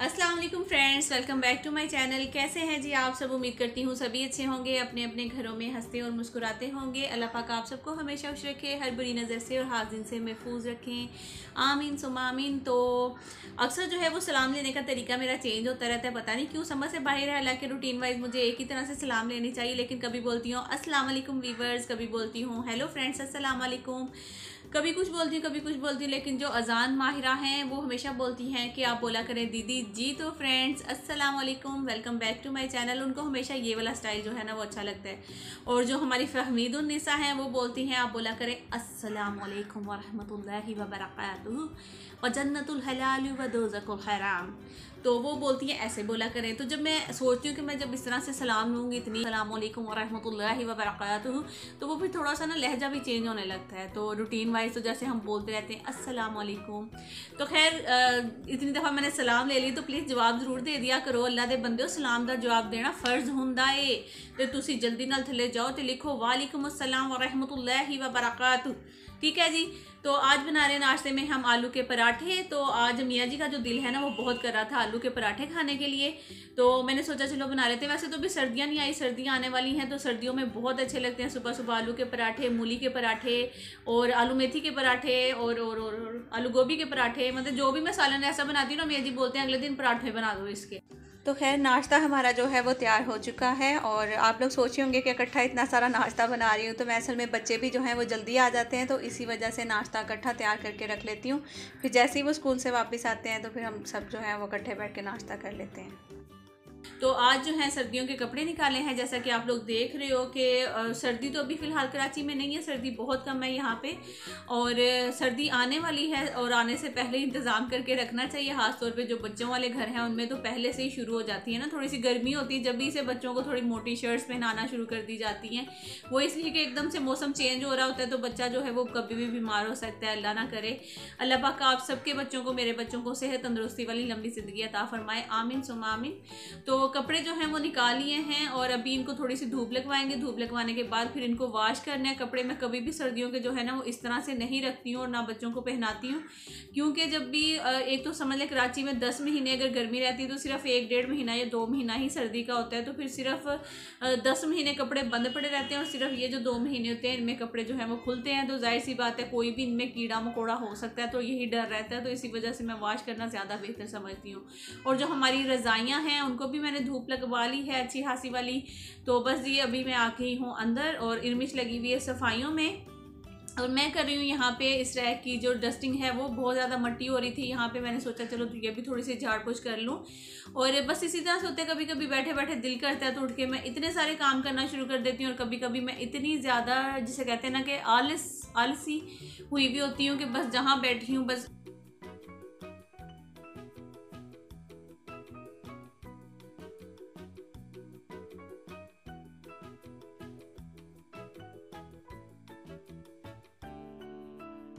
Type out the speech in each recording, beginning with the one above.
अस्सलाम वालेकुम friends, welcome back to my channel. कैसे हैं जी आप सब? उम्मीद करती हूँ सभी अच्छे होंगे, अपने अपने घरों में हंसते और मुस्कुराते होंगे। अल्लाह पाक आप सबको हमेशा खुश रखे, हर बुरी नज़र से और हाजिन से महफूज रखें, आमीन सुम्मा आमीन। तो अक्सर जो है वो सलाम लेने का तरीका मेरा चेंज होता रहता है, पता नहीं क्यों, समझ से बाहर है। हालांकि रूटीन वाइज मुझे एक ही तरह से सलाम लेनी चाहिए, लेकिन कभी बोलती हूँ अस्सलाम वालेकुम वीवर्स, कभी बोलती हूँ हेलो फ्रेंड्स अस्सलाम वालेकुम, कभी कुछ बोलती हूँ कभी कुछ बोलती हूँ। लेकिन जो अजान माहिरा हैं वो हमेशा बोलती हैं कि आप बोला करें दीदी जी। तो फ्रेंड्स अस्सलाम वालेकुम, welcome back to my channel. उनको हमेशा ये वाला स्टाइल जो है ना वो अच्छा लगता है। और जो हमारी फहमीदुन निसा हैं वो बोलती हैं आप बोला करें अस्सलाम वालेकुम व रहमतुल्लाहि व बरकातुहू व जन्नतुल हलाल व दोज़कुल हराम। तो वो बोलती हैं ऐसे बोला करें। तो जब मैं सोचती हूँ कि मैं जब इस तरह से सलाम लूँगी इतनी अस्सलाम वालेकुम व रहमतुल्लाहि व बरकातुहू, तो वो फिर थोड़ा सा ना लहजा भी चेंज होने लगता है। तो रूटीन वाइज तो जैसे हम बोलते रहते हैं अस्सलाम वालेकुम। तो खैर इतनी दफ़ा मैंने सलाम ले ली तो प्लीज़ जवाब ज़रूर दे दिया करो। अल्लाह दे बंदे सलाम का जवाब देना फ़र्ज हुंदा है। तो तुसी जल्दी नाल थले जाओ तो लिखो वालेकुम अस्सलाम व रहमतुल्लाहि व बरकातुहू। ठीक है जी। तो आज बना रहे नाश्ते में हम आलू के पराठे। तो आज मियाँ जी का जो दिल है ना वो बहुत कर रहा था आलू के पराठे खाने के लिए, तो मैंने सोचा चलो बना लेते हैं। वैसे तो अभी सर्दियाँ नहीं आई, सर्दियाँ आने वाली हैं, तो सर्दियों में बहुत अच्छे लगते हैं सुबह सुबह आलू के पराठे, मूली के पराठे और आलू मेथी के पराठे और आलू गोभी के पराठे। मतलब जो भी मैं सालन ऐसा बनाती हूँ ना, मियाँ जी बोलते हैं अगले दिन पराठे बना दो इसके। तो खैर नाश्ता हमारा जो है वो तैयार हो चुका है। और आप लोग सोचे होंगे कि इकट्ठा इतना सारा नाश्ता बना रही हूँ, तो मैं असल में बच्चे भी जो हैं वो जल्दी आ जाते हैं, तो इसी वजह से नाश्ता इकट्ठा तैयार करके रख लेती हूँ। फिर जैसे ही वो स्कूल से वापस आते हैं तो फिर हम सब जो है वो इकट्ठे बैठ के नाश्ता कर लेते हैं। तो आज जो है सर्दियों के कपड़े निकाले हैं, जैसा कि आप लोग देख रहे हो कि सर्दी तो अभी फ़िलहाल कराची में नहीं है, सर्दी बहुत कम है यहाँ पे। और सर्दी आने वाली है और आने से पहले इंतज़ाम करके रखना चाहिए। ख़ासतौर पे जो बच्चों वाले घर हैं उनमें तो पहले से ही शुरू हो जाती है ना, थोड़ी सी गर्मी होती है जब भी से बच्चों को थोड़ी मोटी शर्ट्स पहनाना शुरू कर दी जाती हैं। वो इसलिए कि एकदम से मौसम चेंज हो रहा होता है, तो बच्चा जो है वो कभी भी बीमार हो सकता है, अल्लाह ना करे। अल्लाह पाक आप सबके बच्चों को, मेरे बच्चों को सेहत तंदुरुस्ती वाली लंबी ज़िंदगी अता फरमाए, आमीन सुम्मा आमीन। तो कपड़े जो हैं वो निकाल लिए हैं और अभी इनको थोड़ी सी धूप लगवाएंगे। धूप लगवाने के बाद फिर इनको वॉश करना है। कपड़े मैं कभी भी सर्दियों के जो है ना वो इस तरह से नहीं रखती हूँ और ना बच्चों को पहनाती हूँ, क्योंकि जब भी एक तो समझ लें कराची में 10 महीने अगर गर्मी रहती है तो सिर्फ 1-1.5 महीना या 2 महीना ही सर्दी का होता है। तो फिर सिर्फ 10 महीने कपड़े बंद पड़े रहते हैं और सिर्फ ये जो 2 महीने होते हैं इनमें कपड़े जो है वो खुलते हैं। तो जाहिर सी बात है कोई भी इनमें कीड़ा मकोड़ा हो सकता है, तो यही डर रहता है। तो इसी वजह से मैं वॉश करना ज़्यादा बेहतर समझती हूँ। और जो हमारी रज़ाइयाँ हैं उनको भी मैंने धूप लगवा ली है अच्छी खासी वाली। तो बस ये अभी मैं आ गई हूँ अंदर और इर्मिश लगी हुई है सफाइयों में। और मैं कर रही हूँ यहाँ पे इस रैक की जो डस्टिंग है वो बहुत ज़्यादा मट्टी हो रही थी यहाँ पे, मैंने सोचा चलो ये भी थोड़ी सी झाड़ पोछ कर लूँ। और बस इसी तरह से होते कभी कभी बैठे बैठे दिल करता है तो उठ के मैं इतने सारे काम करना शुरू कर देती हूँ। और कभी कभी मैं इतनी ज़्यादा जिसे कहते हैं ना कि आलसी हुई भी होती हूँ कि बस जहाँ बैठी हूँ बस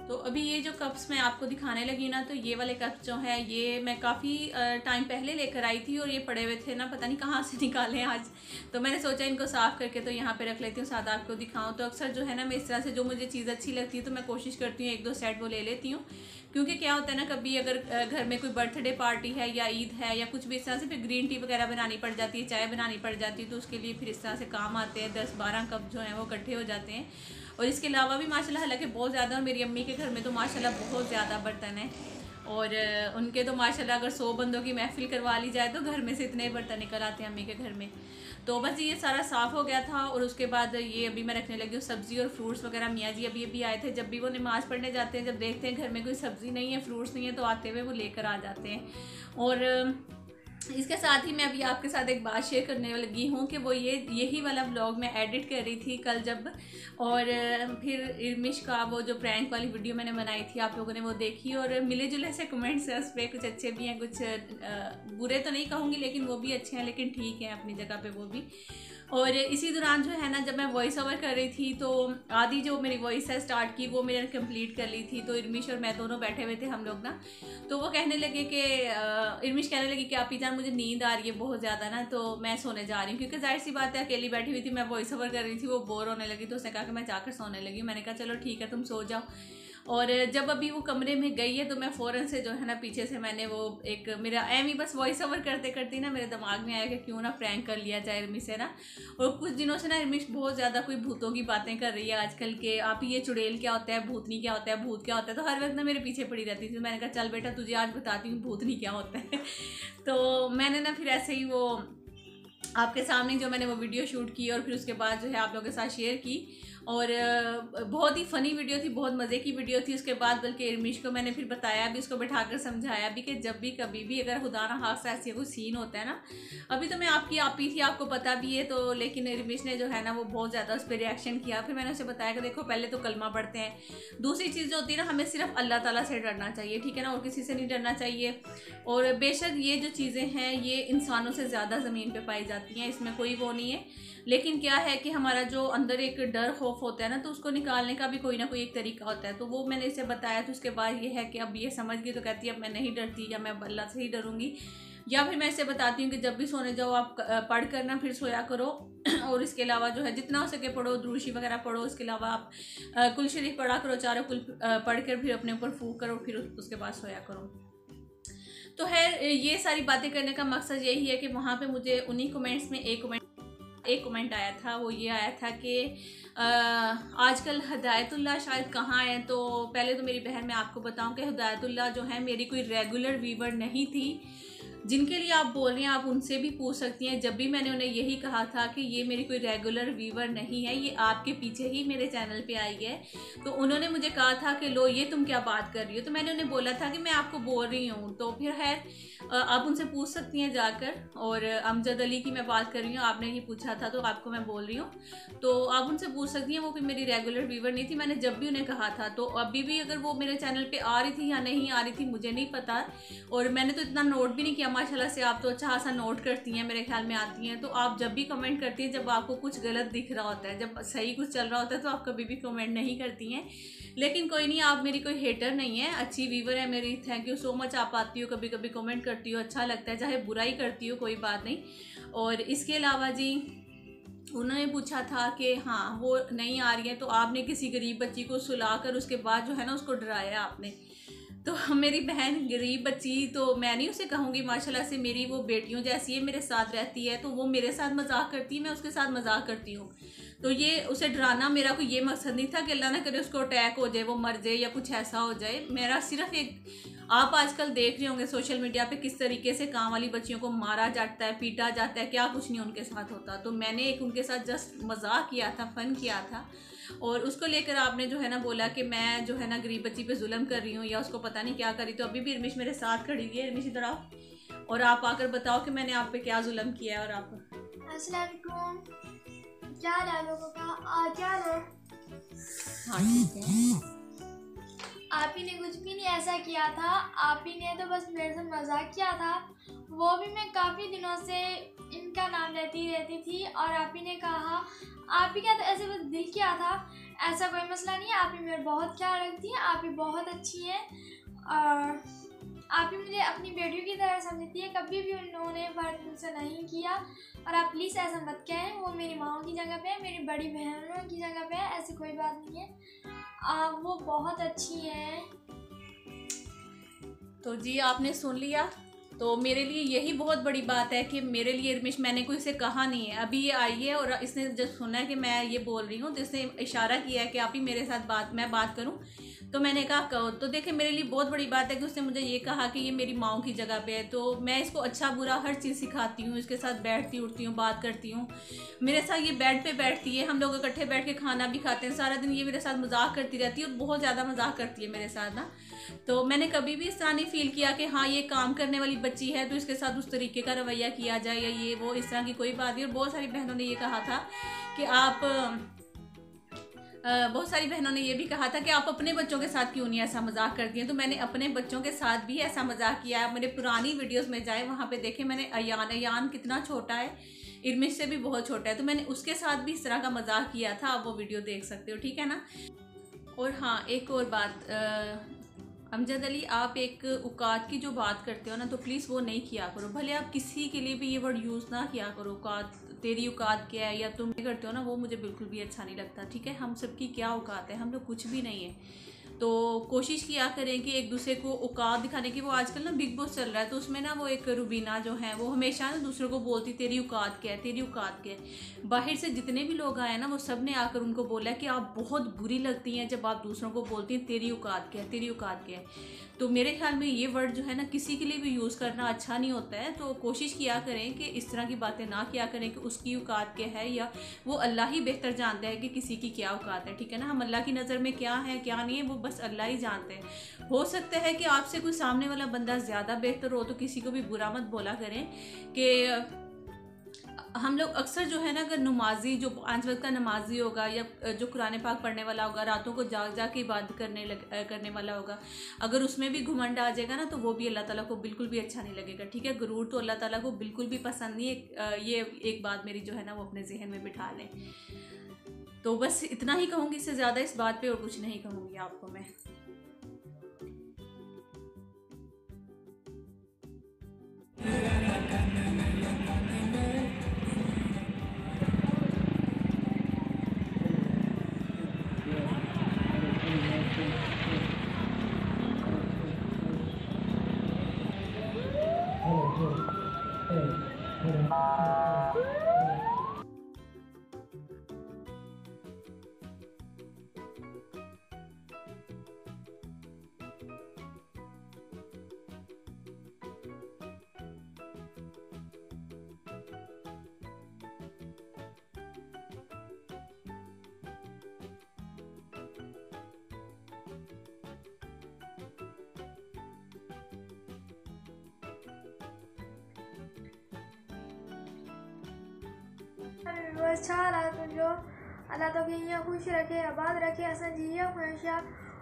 तो अभी ये जो कप्स मैं आपको दिखाने लगी ना, तो ये वाले कप्स जो हैं ये मैं काफ़ी टाइम पहले लेकर आई थी और ये पड़े हुए थे ना, पता नहीं कहाँ से निकाले आज। तो मैंने सोचा इनको साफ़ करके तो यहाँ पे रख लेती हूँ, साथ आपको दिखाऊँ। तो अक्सर जो है ना मैं इस तरह से जो मुझे चीज़ अच्छी लगती है तो मैं कोशिश करती हूँ 1-2 सेट वो ले लेती हूँ। क्योंकि क्या होता है ना, कभी अगर घर में कोई बर्थडे पार्टी है या ईद है या कुछ भी इस तरह से, फिर ग्रीन टी वगैरह बनानी पड़ जाती है, चाय बनानी पड़ जाती है, तो उसके लिए फिर इस तरह से काम आते हैं। 10-12 कप जो हैं वो इकट्ठे हो जाते हैं। और इसके अलावा भी माशाल्लाह, हालांकि बहुत ज़्यादा, और मेरी अम्मी के घर में तो माशाल्लाह बहुत ज़्यादा बर्तन हैं। और उनके तो माशाल्लाह अगर 100 बंदों की महफिल करवा ली जाए तो घर में से इतने बर्तन निकल आते हैं अम्मी के घर में। तो बस ये सारा साफ़ हो गया था। और उसके बाद ये अभी मैं रखने लगी हूँ सब्ज़ी और फ्रूट्स वगैरह। मियाँ जी अभी आए थे, जब भी वो नमाज़ पढ़ने जाते हैं, जब देखते हैं घर में कोई सब्ज़ी नहीं है, फ्रूट्स नहीं है, तो आते हुए वो लेकर आ जाते हैं। और इसके साथ ही मैं अभी आपके साथ एक बात शेयर करने लगी हूँ कि वो यही वाला व्लॉग मैं एडिट कर रही थी कल जब। और फिर इर्मिश का वो जो प्रैंक वाली वीडियो मैंने बनाई थी आप लोगों ने वो देखी, और मिले जुले से कमेंट्स हैं उस पर, कुछ अच्छे भी हैं कुछ बुरे तो नहीं कहूँगी लेकिन वो भी अच्छे हैं, लेकिन ठीक है अपनी जगह पे वो भी। और इसी दौरान जो है ना, जब मैं वॉइस ओवर कर रही थी तो आधी जो मेरी वॉइस है स्टार्ट की वो मैंने कंप्लीट कर ली थी। तो इर्मिश और मैं दोनों बैठे हुए थे हम लोग ना, तो वो कहने लगे कि इर्मिश कहने लगी कि आप जान मुझे नींद आ रही है बहुत ज़्यादा ना, तो मैं सोने जा रही हूँ। क्योंकि जाहिर सी बात है अकेली बैठी हुई थी, मैं वॉइस ओवर कर रही थी, वो बोर होने लगी, तो उसने कहा कि मैं जाकर सोने लगी। मैंने कहा चलो ठीक है तुम सो जाओ। और जब अभी वो कमरे में गई है तो मैं फ़ौरन से जो है ना पीछे से मैंने वो एक मेरा एम ही बस वॉइस ओवर करते करते ना मेरे दिमाग में आया कि क्यों ना प्रैंक कर लिया जाए इर्मी से ना। और कुछ दिनों से ना इर्मी बहुत ज़्यादा कोई भूतों की बातें कर रही है आजकल के, आप ये चुड़ैल क्या होता है, भूतनी क्या होता है, भूत क्या होता है, तो हर वक्त ना मेरे पीछे पड़ी रहती थी। मैंने कहा चल बेटा तुझे आज बताती हूँ भूतनी क्या होता है। तो मैंने ना फिर ऐसे ही वो आपके सामने जो मैंने वो वीडियो शूट की और फिर उसके बाद जो है आप लोगों के साथ शेयर की। और बहुत ही फ़नी वीडियो थी, बहुत मज़े की वीडियो थी। उसके बाद बल्कि इर्मिश को मैंने फिर बताया भी, उसको बैठाकर समझाया भी कि जब भी कभी भी अगर खुदा ना खास्ता ऐसी कोई सीन होता है ना, अभी तो मैं आपकी आप ही थी, आपको पता भी है, तो लेकिन इर्मिश ने जो है ना वो बहुत ज़्यादा उस पर रिएक्शन किया। फिर मैंने उसे बताया कि देखो पहले तो कलमा पढ़ते हैं, दूसरी चीज़ जो होती है ना हमें सिर्फ अल्लाह ताला से डरना चाहिए, ठीक है ना, और किसी से नहीं डरना चाहिए। और बेशक ये जो चीज़ें हैं ये इंसानों से ज़्यादा ज़मीन पर पाई जाती हैं, इसमें कोई वो नहीं है। लेकिन क्या है कि हमारा जो अंदर एक डर खौफ होता है ना, तो उसको निकालने का भी कोई ना कोई एक तरीका होता है। तो वो मैंने इसे बताया। तो उसके बाद ये है कि अब ये समझ गई, तो कहती है अब मैं नहीं डरती, या मैं अल्लाह से ही डरूंगी। या फिर मैं इसे बताती हूँ कि जब भी सोने जाओ आप पढ़ कर ना फिर सोया करो। और इसके अलावा जो है जितना हो सके पढ़ो, दुरूशी वगैरह पढ़ो। इसके अलावा आप कुल शरीफ पढ़ा करो, चारों कुल पढ़ कर फिर अपने ऊपर फूक करो, फिर उसके बाद सोया करो। तो है ये सारी बातें करने का मकसद यही है कि वहाँ पे मुझे उन्हीं कमेंट्स में एक कमेंट आया था। वो ये आया था कि आजकल हिदायतुल्लाह शायद कहाँ है। तो पहले तो मेरी बहन मैं आपको बताऊं कि हिदायतुल्लाह जो है मेरी कोई रेगुलर व्यूवर नहीं थी। जिनके लिए आप बोल रही हैं आप उनसे भी पूछ सकती हैं। जब भी मैंने उन्हें यही कहा था कि ये मेरी कोई रेगुलर व्यूवर नहीं है, ये आपके पीछे ही मेरे चैनल पे आई है, तो उन्होंने मुझे कहा था कि लो ये तुम क्या बात कर रही हो। तो मैंने उन्हें बोला था कि मैं आपको बोल रही हूँ। तो फिर है आप उनसे पूछ सकती हैं जाकर। और अमजद अली की मैं बात कर रही हूँ, आपने ये पूछा था तो आपको मैं बोल रही हूँ, तो आप उनसे पूछ सकती हैं। वो कोई मेरी रेगुलर व्यूवर नहीं थी, मैंने जब भी उन्हें कहा था। तो अभी भी अगर वो मेरे चैनल पे आ रही थी या नहीं आ रही थी मुझे नहीं पता, और मैंने तो इतना नोट भी नहीं किया। माशाल्लाह से आप तो अच्छा खासा नोट करती हैं, मेरे ख्याल में आती हैं। तो आप जब भी कमेंट करती हैं जब आपको कुछ गलत दिख रहा होता है, जब सही कुछ चल रहा होता है तो आप कभी भी कमेंट नहीं करती हैं। लेकिन कोई नहीं, आप मेरी कोई हेटर नहीं है, अच्छी व्यूवर है मेरी। Thank you so much. आप आती हो, कभी कभी कमेंट करती हो, अच्छा लगता है, चाहे बुराई करती हो कोई बात नहीं। और इसके अलावा जी उन्होंने पूछा था कि हाँ वो नहीं आ रही है, तो आपने किसी गरीब बच्ची को सुलाकर उसके बाद जो है ना उसको डराया आपने। तो मेरी बहन गरीब बच्ची तो मैं नहीं उसे कहूँगी, माशाल्लाह से मेरी वो बेटियों जैसी है, मेरे साथ रहती है। तो वो मेरे साथ मजाक करती है, मैं उसके साथ मजाक करती हूँ। तो ये उसे डराना मेरा कोई ये मकसद नहीं था कि अल्लाह ना करे उसको अटैक हो जाए, वो मर जाए या कुछ ऐसा हो जाए। मेरा सिर्फ एक, आप आजकल देख रहे होंगे सोशल मीडिया पे किस तरीके से काम वाली बच्चियों को मारा जाता है, पीटा जाता है, क्या कुछ नहीं उनके साथ होता। तो मैंने एक उनके साथ जस्ट मजाक किया था, फन किया था। और उसको लेकर आपने जो है ना बोला कि मैं जो है ना गरीब बच्ची पे जुल्म कर रही हूँ या उसको पता नहीं क्या करी। तो अभी भी इर्मिश मेरे साथ खड़ी हुई है। इर्मिश इधर आओ और आप आकर बताओ कि मैंने आप पे क्या जुल्म किया है। और आप अस्सलाम वालेकुम, क्या हाल है लोगों का? क्या हाल है? हाँ ठीक है। आप ही ने कुछ भी नहीं ऐसा किया था, आप ही ने तो बस मेरे से मजाक किया था। वो भी मैं काफ़ी दिनों से इनका नाम रहती थी और आप ही ने कहा, आप ही क्या तो ऐसे बस दिल किया था। ऐसा कोई मसला नहीं है, आप ही मेरा बहुत ख्याल रखती हैं, आप ही बहुत अच्छी हैं और आप ही मुझे अपनी बेटियों की तरह समझती है। कभी भी उन्होंने फर्क मुझसे नहीं किया और आप प्लीज़ ऐसा मत कहें। वो मेरी माओ की जगह पे है, मेरी बड़ी बहनों की जगह पे है, ऐसी कोई बात नहीं है। वो बहुत अच्छी हैं। तो जी आपने सुन लिया। तो मेरे लिए यही बहुत बड़ी बात है कि मेरे लिए इर्मिश, मैंने कोई इसे कहा नहीं है, अभी ये आई है और इसने जब सुना है कि मैं ये बोल रही हूँ तो इसने इशारा किया है कि आप ही मेरे साथ मैं बात करूँ। तो मैंने कहा कहो। तो देखे मेरे लिए बहुत बड़ी बात है कि उसने मुझे ये कहा कि ये मेरी माँ की जगह पे है। तो मैं इसको अच्छा बुरा हर चीज़ सिखाती हूँ, इसके साथ बैठती उठती हूँ, बात करती हूँ। मेरे साथ ये बेड पे बैठती है, हम लोग इकट्ठे बैठ के खाना भी खाते हैं। सारा दिन ये मेरे साथ मजाक करती रहती है और बहुत ज़्यादा मजाक करती है मेरे साथ ना। तो मैंने कभी भी इस तरह नहीं फील किया कि हाँ ये काम करने वाली बच्ची है तो इसके साथ उस तरीके का रवैया किया जाए या ये वो, इस तरह की कोई बात नहीं। और बहुत सारी बहनों ने ये कहा था कि बहुत सारी बहनों ने ये भी कहा था कि आप अपने बच्चों के साथ क्यों नहीं ऐसा मजाक करती हैं। तो मैंने अपने बच्चों के साथ भी ऐसा मजाक किया है। मेरे पुरानी वीडियोस में जाए वहाँ पे देखें, मैंने अयान कितना छोटा है, इर्मिश से भी बहुत छोटा है, तो मैंने उसके साथ भी इस तरह का मजाक किया था। आप वो वीडियो देख सकते हो, ठीक है ना। और हाँ एक और बात, अमजद अली आप एक औकात की जो बात करते हो ना तो प्लीज़ वो नहीं किया करो। भले आप किसी के लिए भी ये वर्ड यूज़ ना किया करो, औकात, तेरी औकात क्या है या तुम करते हो ना, वो मुझे बिल्कुल भी अच्छा नहीं लगता, ठीक है। हम सबकी क्या औकात है, हम लोग कुछ भी नहीं है। तो कोशिश किया करें कि एक दूसरे को औकात दिखाने की। वो आजकल ना बिग बॉस चल रहा है, तो उसमें ना वो एक रुबीना जो है वो हमेशा ना दूसरों को बोलती तेरी औकात क्या है, तेरी औकात क्या है। बाहर से जितने भी लोग आए ना वो सब ने आकर उनको बोला कि आप बहुत बुरी लगती हैं जब आप दूसरों को बोलती हैं तेरी औकात क्या है, तेरी औकात क्या है। तो मेरे ख्याल में ये वर्ड जो है ना किसी के लिए भी यूज़ करना अच्छा नहीं होता है। तो कोशिश किया करें कि इस तरह की बातें ना किया करें कि उसकी औकात क्या है, या वो अल्लाह ही बेहतर जानता है कि किसी की क्या औकात है, ठीक है ना। हम अल्लाह की नज़र में क्या है क्या नहीं है वो बस अल्लाह ही जानते हैं। हो सकता है कि आपसे कोई सामने वाला बंदा ज़्यादा बेहतर हो, तो किसी को भी बुरा मत बोला करें। कि हम लोग अक्सर जो है ना, अगर नमाजी जो 5 वक्त का नमाजी होगा या जो कुरान पाक पढ़ने वाला होगा, रातों को जाग जाग के इबादत करने वाला होगा, अगर उसमें भी घुमंड आ जाएगा ना तो वो भी अल्लाह ताला को बिल्कुल भी अच्छा नहीं लगेगा, ठीक है। गुरूर तो अल्लाह ताला को बिल्कुल भी पसंद नहीं है। ये एक बात मेरी जो है ना वो अपने जहन में बिठा लें। तो बस इतना ही कहूँगी, इससे ज़्यादा इस बात पर और कुछ नहीं कहूँगी आपको मैं। बस छा हालात जो अल्लाह तोखे हीअं ख़ुशि रखे, आबाद रखे असांजी हीअ ख़्वाहिश आहे।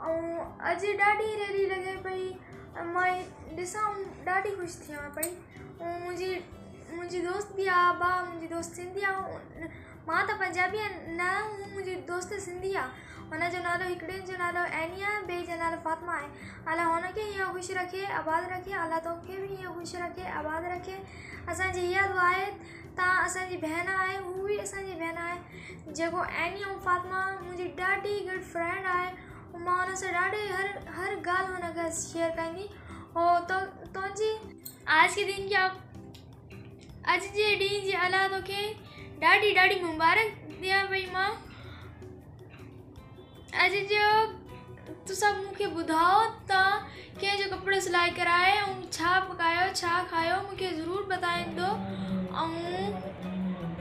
ऐं अॼु ॾाढी रेली लॻे पई, मां ॾिसां ॾाढी ख़ुशि थियां पई। ऐं मुंहिंजी दोस्त बि आहे, भाउ मुंहिंजी दोस्त सिंधी आहे। मां त पंजाबी न, मुंहिंजी दोस्त सिंधी आहे। हुनजो नालो हिकिड़े जो नालो एनी आहे, ॿिए जो नालो फातिमा आहे। अलाह हुनखे हीअं ख़ुशि रखे, आबाद रखे। अलाह तोखे बि हीअं ख़ुशि रखे, आबाद रखे। असांजी हीअ दुआ आहे, तव्हां असांजी भेण आहे, हू बि असांजी भेण आहे। जेको एनी ऐं फातिमा मुंहिंजी ॾाढी गुड फ्रेंड आहे। मां हुन सां ॾाढी हर ॻाल्हि हुनखे शेयर कंदी हो। तुंहिंजी आज के दिन क्या अॼु जे ॾींहं जी अलाह तोखे ॾाढी ॾाढी मुबारक ॾियां पई। मां अॼु जो तुसां मूंखे ॿुधायो तव्हां कंहिंजो कपिड़ो सिलाई कराए ऐं छा पकायो छा खायो, मूंखे ज़रूरु ॿुधाईंदो। ऐं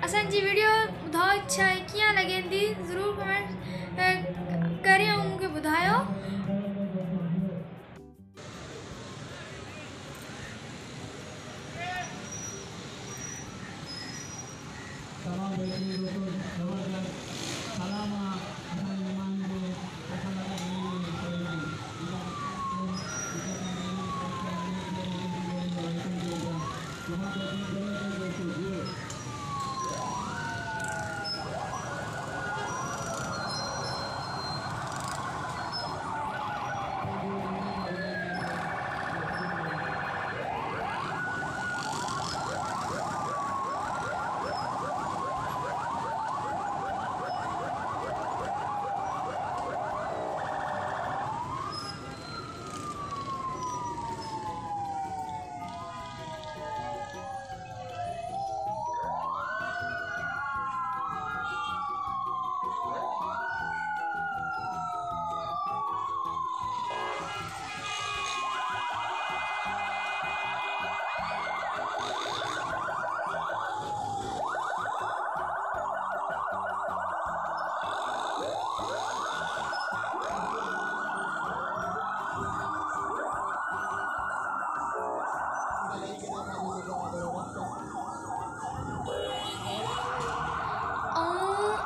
असांजी वीडियो ॿुधायो छा कीअं लॻंदी, ज़रूरु कमेंट करे ऐं मूंखे ॿुधायो।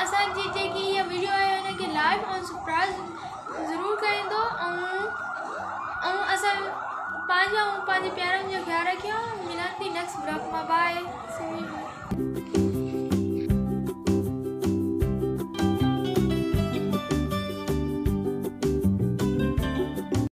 असांजी जेकी हीअ वीडियो आहे हिनखे लाइक ऐं सब्सक्राइब ज़रूरु कईंदो। ऐं असां पंहिंजो ऐं पंहिंजे प्यारनि जो ख़्यालु रखियो। मिलंदी नेक्स्ट ब्लॉग मां। बाय।